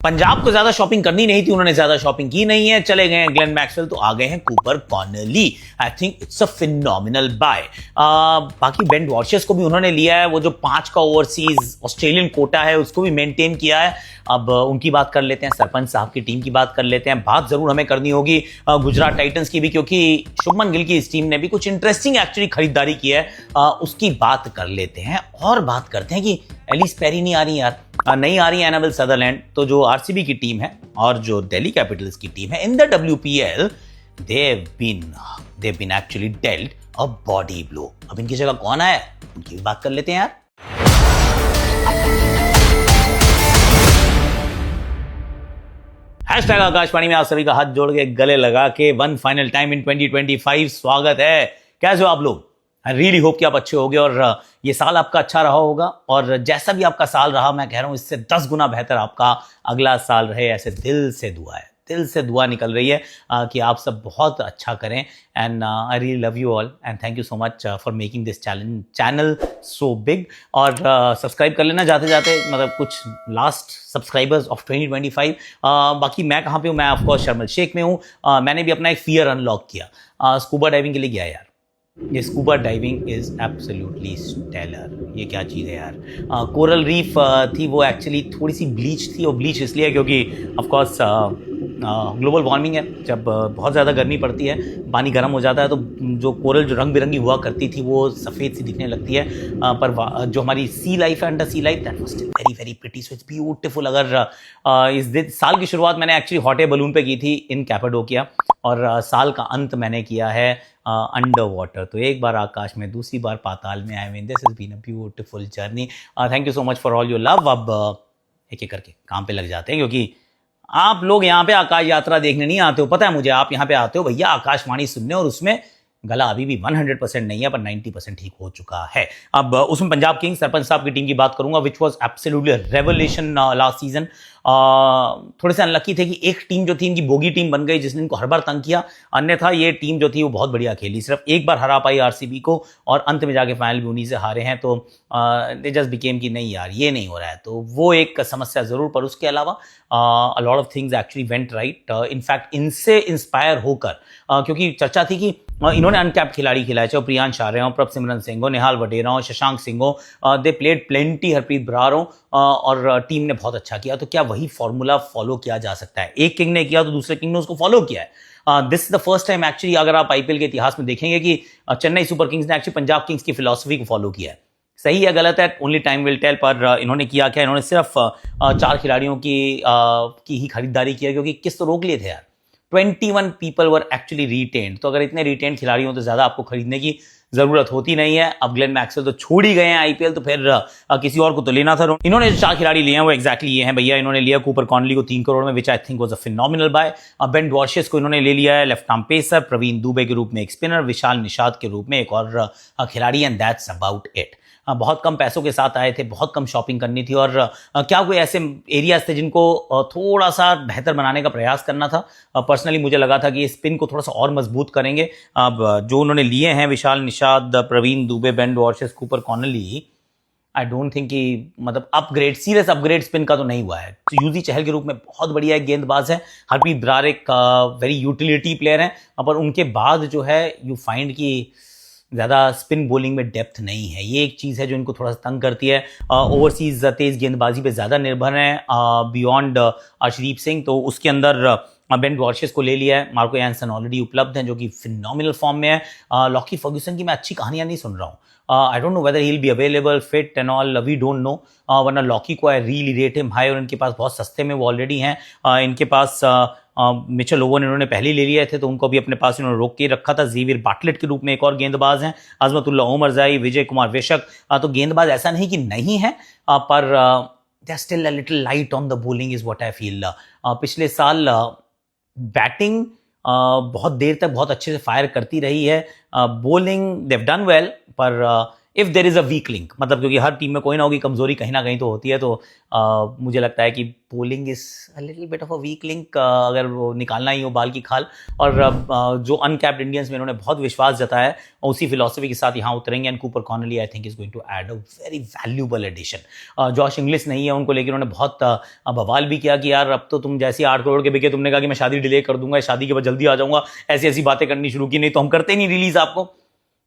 पंजाब को ज्यादा शॉपिंग करनी नहीं थी, उन्होंने ज्यादा शॉपिंग की नहीं है, चले गए हैं ग्लेन मैक्सवेल तो आ गए हैं Cooper Connolly. I think it's a phenomenal buy. बाकी बेन वॉर्शेस को भी उन्होंने लिया है, वो जो 5 का ओवरसीज ऑस्ट्रेलियन कोटा है उसको भी मेंटेन किया है। अब उनकी बात कर लेते हैं, सरपंच साहब की टीम की बात कर लेते हैं। बात जरूर हमें करनी होगी गुजरात टाइटंस की भी, क्योंकि शुभमन गिल की इस टीम ने भी कुछ इंटरेस्टिंग एक्चुअली खरीदारी की है, उसकी बात कर लेते हैं। और बात करते हैं कि एलिस पेरी नहीं आ रही यार, नहीं आ रही है एनाबेल सदरलैंड, तो जो आरसीबी की टीम है और जो दिल्ली कैपिटल्स की टीम है in the WPL they've been actually dealt a body blow। अब इनकी जगह कौन आया उनकी भी बात कर लेते हैं यार। हैशटैग आकाशवाणी में आप सभी का हाथ जोड़ के गले लगा के वन फाइनल टाइम इन 2025 स्वागत है। कैसे हो आप लोग? आई रियली होप कि आप अच्छे होगे और ये साल आपका अच्छा रहा होगा, और जैसा भी आपका साल रहा मैं कह रहा हूं इससे 10 गुना बेहतर आपका अगला साल रहे, ऐसे दिल से दुआ है, दिल से दुआ निकल रही है कि आप सब बहुत अच्छा करें। And I really love you all and thank you so much for making this channel so big. और सब्सक्राइब कर लेना जाते जाते, मतलब कुछ लास्ट सब्सक्राइबर्स ऑफ 2025। बाकी मैं कहाँ पे हूँ? मैं ऑफकोर्स शर्मल शेख में हूँ। मैंने भी अपना एक फियर अनलॉक किया, स्कूबा डाइविंग के लिए गया यार। ये scuba diving is absolutely stellar. ये क्या चीज़ है यार। कोरल रीफ थी, वो एक्चुअली थोड़ी सी ब्लीच थी, और ब्लीच इसलिए क्योंकि ऑफकोर्स ग्लोबल वार्मिंग है। जब बहुत ज़्यादा गर्मी पड़ती है, पानी गर्म हो जाता है, तो जो कोरल जो रंग बिरंगी हुआ करती थी वो सफ़ेद सी दिखने लगती है। पर जो हमारी सी लाइफ है, under sea life, that was still very very pretty, so it's beautiful. अगर इस साल की शुरुआत मैंने एक्चुअली हॉट एयर बलून पे की थी इन कैपाडोकिया, और साल का अंत मैंने किया है अंडर वाटर। तो एक बार आकाश में, दूसरी बार पाताल में। I mean this has been a beautiful journey. Thank you so much for all your love. अब एक एक करके काम पे लग जाते हैं, क्योंकि आप लोग यहाँ पे आकाश यात्रा देखने नहीं आते हो, पता है मुझे। आप यहाँ पे आते हो भैया आकाशवाणी सुनने, और उसमें गला अभी भी 100% नहीं है, पर 90% ठीक हो चुका है। अब उसमें पंजाब किंग्स सरपंच साहब की टीम की बात करूंगा, which was absolutely revolution last season. थोड़े से अनलकी थे कि एक टीम जो थी इनकी बोगी टीम बन गई, जिसने इनको हर बार तंग किया। अन्यथा ये टीम जो थी वो बहुत बढ़िया खेली, सिर्फ एक बार हरा पाई आरसीबी को, और अंत में जाके फाइनल भी उन्हीं से हारे हैं। तो दे जस्ट बिकेम कि नहीं यार ये नहीं हो रहा है, तो वो एक समस्या जरूर। पर उसके अलावा a lot of things actually went right. In fact इनसे इंस्पायर होकर, क्योंकि चर्चा थी कि इन्होंने अनकैप्ड खिलाड़ी खिलाए, चाहे प्रियांश आर्य हो, प्रभसिमरन सिंह हो, निहाल वडेरा हो, शशांक सिंह हो, they played plenty, Harpreet Brar हो, और टीम ने बहुत अच्छा किया। तो क्या वही फॉर्मूला फॉलो किया जा सकता है? एक किंग ने किया तो दूसरे किंग ने उसको फॉलो किया है। This is the first time actually, अगर आप आईपीएल के इतिहास में देखेंगे कि चेन्नई सुपर किंग्स ने एक्चुअली पंजाब किंग्स की फिलॉसफी को फॉलो किया है। सही है गलत है ओनली टाइम विल टेल, पर इन्होंने किया क्या? इन्होंने सिर्फ 4 खिलाड़ियों की ही खरीदारी किया, क्योंकि किस तो रोक लिए थे यार। 21 पीपल वर एक्चुअली रिटेन्ड। तो अगर इतने रिटेन्ड खिलाड़ी हो तो ज्यादा आपको खरीदने की जरूरत होती नहीं है। अब ग्लेन मैक्सवेल तो छोड़ ही गए हैं आईपीएल, तो फिर किसी और को तो लेना था। इन्होंने जो 4 खिलाड़ी लिए हैं वो एक्जैक्टली ये हैं भैया। इन्होंने लिया कूपर कॉनली को 3 करोड़ में, which I think was a phenomenal buy. Ben Dwarshuis को इन्होंने ले लिया है left arm pacer, Praveen Dubey के रूप में एक स्पिनर, विशाल निषाद के रूप में एक और खिलाड़ी, एंड दैट्स अबाउट इट। बहुत कम पैसों के साथ आए थे, बहुत कम शॉपिंग करनी थी, और क्या कोई ऐसे एरियाज थे जिनको थोड़ा सा बेहतर बनाने का प्रयास करना था। पर्सनली मुझे लगा था कि ये स्पिन को थोड़ा सा और मजबूत करेंगे। अब जो उन्होंने लिए हैं Vishal Nishad, Praveen Dubey, Ben Dwarshuis, Cooper Connolly, I don't think कि मतलब अपग्रेड, सीरियस अपग्रेड स्पिन का तो नहीं हुआ है। तो यूजी चहल के रूप में बहुत बढ़िया एक गेंदबाज है, हरप्रीत बरार एक वेरी यूटिलिटी प्लेयर है, पर उनके बाद जो है यू फाइंड कि ज़्यादा स्पिन बॉलिंग में डेप्थ नहीं है। ये एक चीज़ है जो इनको थोड़ा सा तंग करती है। ओवरसीज तेज गेंदबाजी पे ज़्यादा निर्भर हैं बियॉन्ड अर्शदीप सिंह, तो उसके अंदर बेन वॉर्शेस को ले लिया है। मार्को यानसन ऑलरेडी उपलब्ध हैं जो कि फिनोमिनल फॉर्म में है। लॉकी फर्ग्यूसन की मैं अच्छी कहानियां नहीं सुन रहा हूँ। I don't know whether he will be available, fit and all, we don't know. वरना लॉकी को I really rate him high, और इनके पास बहुत सस्ते में वो ऑलरेडी हैं। इनके पास मिचेल ओवन इन्होंने पहले ले लिए थे, तो उनको भी अपने पास इन्होंने रोक के रखा था। जेवियर बाटलेट के रूप में एक और गेंदबाज हैं, अजमतुल्ला ओमरजाई, विजय कुमार वेशक। तो गेंदबाज ऐसा नहीं कि नहीं है, पर they are still a little light on the bowling is what I feel. पिछले साल बैटिंग बहुत देर तक बहुत अच्छे से फायर करती रही है। बॉलिंग देव डन वेल, पर if there is a weak link, मतलब क्योंकि हर टीम में कोई ना होगी कमजोरी कहीं ना कहीं तो होती है, तो मुझे लगता है कि polling is a little bit of a weak link, अगर वो निकालना ही हो बाल की खाल। और जो अनकैप्ड इंडियंस में इन्होंने बहुत विश्वास जताया है और उसी फिलॉसफी के साथ यहाँ उतरेंगे, and Cooper Connolly I think is going to add a very valuable addition. Josh Inglis नहीं है, उनको लेकर उन्होंने बहुत बवाल भी किया कि यार अब तो तुम जैसे 8 करोड़ के बिके, तुमने कहा कि मैं शादी डिले कर दूंगा, शादी के बाद जल्दी आ जाऊंगा, ऐसी ऐसी बातें करनी शुरू की, नहीं तो हम करते नहीं रिलीज आपको।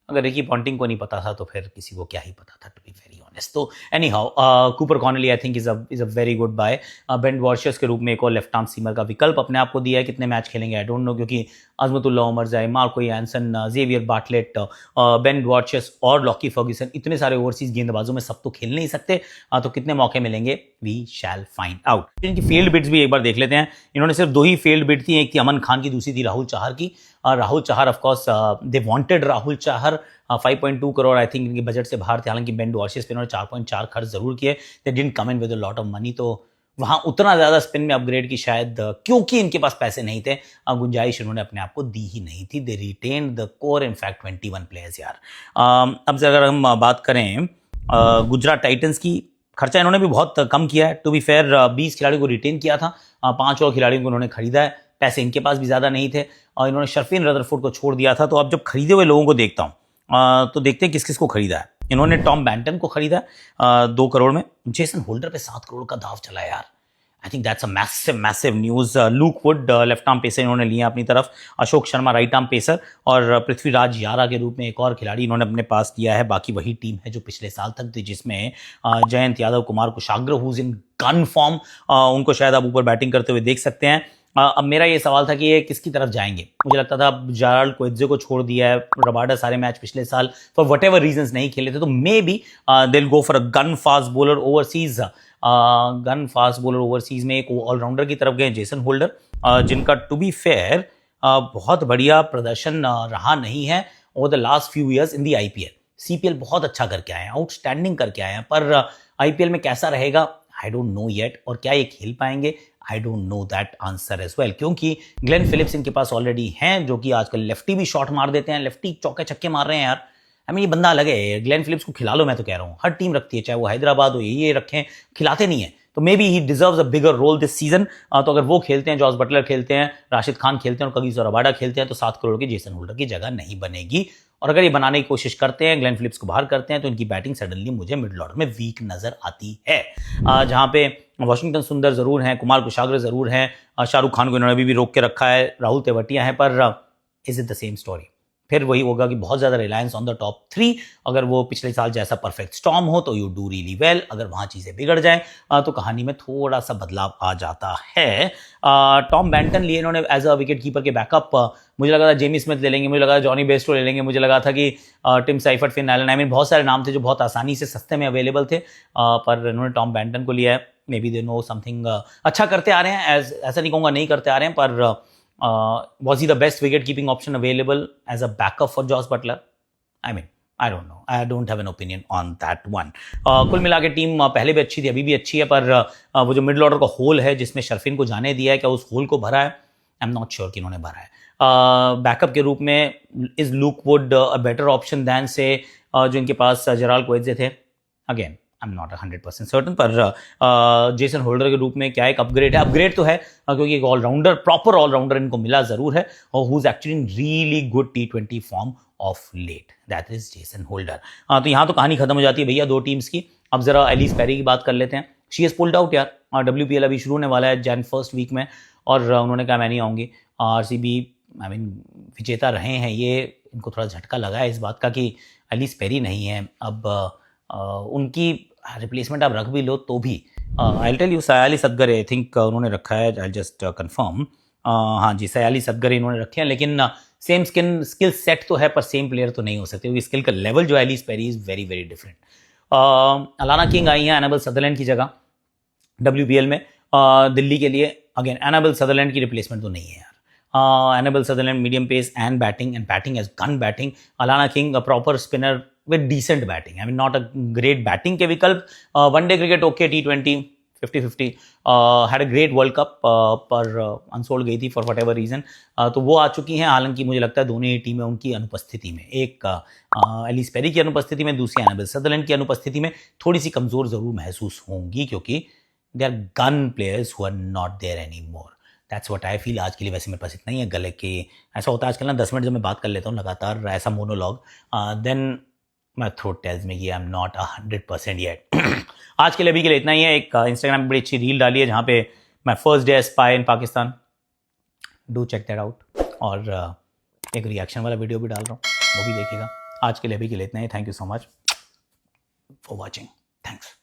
अगर रिकी पॉन्टिंग को नहीं पता था तो फिर किसी को क्या ही पता था, टू बी वेरी ऑनेस्ट। तो anyhow Cooper Connolly I think is a very good buy. Ben Dwarshuis के रूप में एक और लेफ्ट आर्म सीमर का विकल्प अपने आप को दिया है। कितने मैच खेलेंगे आई डोंट नो, क्योंकि Azmatullah Omarzai, Marco Jansen, Xavier Bartlett, Ben Dwarshuis और लॉकी फर्ग्यूसन, इतने सारे ओवरसीज गेंदबाजों में सब तो खेल नहीं सकते, तो कितने मौके मिलेंगे, वी शैल फाइंड आउट। इनकी फील्ड बिट्स भी एक बार देख लेते हैं। इन्होंने सिर्फ 2 ही फील्ड बिट थी, एक थी अमन खान की, दूसरी थी राहुल चाहर की। Rahul Chahar of course they wanted Rahul Chahar, 5.2 crore I think इनके बजट से बाहर थे। हालांकि बेन वॉर्शियस पे इन्होंने 4.4 खर्च जरूर किए, they didn't come in with a lot of money, तो वहां उतना ज्यादा स्पिन में अपग्रेड की शायद क्योंकि इनके पास पैसे नहीं थे, गुंजाइश इन्होंने अपने आप को दी ही नहीं थी। They retain the core in fact 21 players यार। अब अगर हम बात करें गुजरात टाइटंस की, खर्चा इन्होंने भी बहुत कम किया है। टू बी फेयर 20 खिलाड़ियों को रिटेन किया था, 5 और खिलाड़ियों को उन्होंने खरीदा है, पैसे इनके पास भी ज़्यादा नहीं थे, और इन्होंने शर्फिन रदरफोर्ड को छोड़ दिया था। तो अब जब खरीदे हुए लोगों को देखता हूँ तो देखते हैं किस किस को खरीदा है। इन्होंने टॉम बैंटन को खरीदा 2 करोड़ में, जेसन होल्डर पे 7 करोड़ का दाव चला है यार। I think that's a massive news. Look would left arm pacer इन्होंने लिया अपनी तरफ, Ashok Sharma right arm pacer, और पृथ्वीराज यारा के रूप में एक और खिलाड़ी इन्होंने अपने पास लिया है। बाकी वही टीम है जो पिछले साल तक थी, जिसमें जयंत यादव, कुमार कुशाग्र हुज इन गन फॉर्म, उनको शायद आप ऊपर बैटिंग करते हुए देख सकते हैं। अब मेरा ये सवाल था कि ये किसकी तरफ जाएंगे। मुझे लगता था जेराल्ड कोएत्जे को छोड़ दिया है, रबाडा सारे मैच पिछले साल फॉर वट एवर रीजंस नहीं खेले थे, तो may be they will go for a gun fast bowler overseas. Gun fast bowler overseas में एक ऑलराउंडर की तरफ गए, जेसन होल्डर, जिनका टू बी फेयर बहुत बढ़िया प्रदर्शन रहा नहीं है over the last few years in the IPL. CPL बहुत अच्छा करके आए हैं, आउटस्टैंडिंग करके आए हैं, पर आईपीएल में कैसा रहेगा आई डोंट नो येट, और क्या ये खेल पाएंगे I don't know that answer as well, क्योंकि ग्लेन फिलिप्स इनके पास ऑलरेडी हैं, जो कि आजकल लेफ्टी भी शॉट मार देते हैं, लेफ्टी चौके छक्के मार रहे हैं यार। आई मीन ये बंदा अलग है, ग्लेन फिलिप्स को खिला लो, मैं तो कह रहा हूँ, हर टीम रखती है, चाहे वो हैदराबाद हो, ये रखें, खिलाते नहीं है, तो maybe he deserves a bigger role this season. तो अगर वो खेलते हैं, जॉस बटलर खेलते हैं, राशिद खान खेलते हैं और कगिसो रबाडा खेलते हैं, तो 7 करोड़ के जेसन होल्डर की जगह नहीं बनेगी। और अगर ये बनाने की कोशिश करते हैं, ग्लेन फिलिप्स को बाहर करते हैं, तो इनकी बैटिंग सडनली मुझे मिडिल ऑर्डर में वीक नजर आती है। जहां पे वॉशिंगटन सुंदर जरूर हैं, कुमार कुशाग्र जरूर हैं, शाहरुख खान को इन्होंने अभी भी रोक के रखा है, राहुल तेवटिया है, पर is it the same story? फिर वही होगा कि बहुत ज्यादा रिलायंस ऑन द टॉप 3। अगर वो पिछले साल जैसा परफेक्ट स्टॉर्म हो तो यू डू रियली वेल, अगर वहां चीजें बिगड़ जाए तो कहानी में थोड़ा सा बदलाव आ जाता है। टॉम बैंटन लिए इन्होंने एज अ विकेट कीपर के बैकअप। मुझे लगा था जेमी स्मिथ ले लेंगे, मुझे लगा था जॉनी बेस्टो ले लेंगे, मुझे लगा था कि Tim Seifert, Finn Allen, I mean बहुत सारे नाम थे जो बहुत आसानी से सस्ते में अवेलेबल थे, पर इन्होंने टॉम बैंटन को लिया है। May be they know something अच्छा करते आ रहे हैं, ऐसा नहीं कहूँगा नहीं करते आ रहे हैं, पर was he the best wicket keeping option available as a backup for Josh Butler? I mean, I don't know. I don't have an opinion on that one. कुल मिला के टीम पहले भी अच्छी थी, अभी भी अच्छी है, पर वो जो मिडिल ऑर्डर का होल है जिसमें शर्फिन को जाने दिया है, क्या उस होल को भरा है? आई एम नॉट श्योर कि इन्होंने भरा है। बैकअप के रूप में is look would a better option then से जो इनके पास जेराल्ड कोएत्जे थे? Again I am not 100% certain, पर जेसन होल्डर के रूप में क्या एक अपग्रेड है? अपग्रेड तो है, क्योंकि एक ऑलराउंडर, प्रॉपर ऑलराउंडर इनको मिला जरूर है, और who is actually in really good T20 form of late, that is Jason Holder. तो यहाँ तो कहानी खत्म हो जाती है भैया 2 टीम्स की। अब जरा एलिस पेरी की बात कर लेते हैं। शी इज पुल्ड आउट यार, WPL अभी शुरू होने वाला है जैन फर्स्ट वीक में, और उन्होंने कहा मैं नहीं आऊँगी। RCB आई मीन विजेता रहे हैं, ये इनको थोड़ा झटका लगा है इस बात का कि एलिस पेरी नहीं है। अब उनकी रिप्लेसमेंट आप रख भी लो तो भी I tell you, Sayali Satghare I think उन्होंने रखा है, आई जस्ट कंफर्म, हाँ जी सयाली सदगरे इन्होंने रखे हैं, लेकिन सेम स्किल सेट तो है, पर सेम प्लेयर तो नहीं हो सकते, क्योंकि स्किल का लेवल जो Ellyse Perry is very very different. Alana King आई हैं एनाबेल सदरलैंड की जगह WPL में दिल्ली के लिए। अगेन एनाबेल सदरलैंड की रिप्लेसमेंट तो नहीं है यार। Annabel Sutherland medium pace and batting as gun batting. Alana King a proper spinner with decent batting, I mean not a great batting के विकल्प। One day cricket okay, T20 50-50, had a great world cup, पर unsold गई थी for what ever reason. तो वो आ चुकी हैं, हालांकि मुझे लगता है दोनों ही टीमें उनकी अनुपस्थिति में, एक एलिस पेरी की अनुपस्थिति में, दूसरी एनाबेल सदरलैंड की अनुपस्थिति में थोड़ी सी कमज़ोर ज़रूर महसूस होंगी, क्योंकि they are gun players who are not there any more. That's what I feel. आज के लिए वैसे मेरे पास इतना ही है। गले के ऐसा होता है आजकल ना, 10 मिनट जब मैं बात कर लेता हूँ लगातार ऐसा monologue, then my throat tells me कि आई एम नॉट 100% येट। आज के लिए अभी के लिए इतना ही है। एक इंस्टाग्राम पे बड़ी अच्छी रील डाली है जहाँ पे मैं first day spy in Pakistan, do check that out, और एक रिएक्शन वाला वीडियो भी डाल रहा हूँ, वो भी देखिएगा। आज के लिए अभी के लिए इतना ही। Thank you so much for watching. Thanks.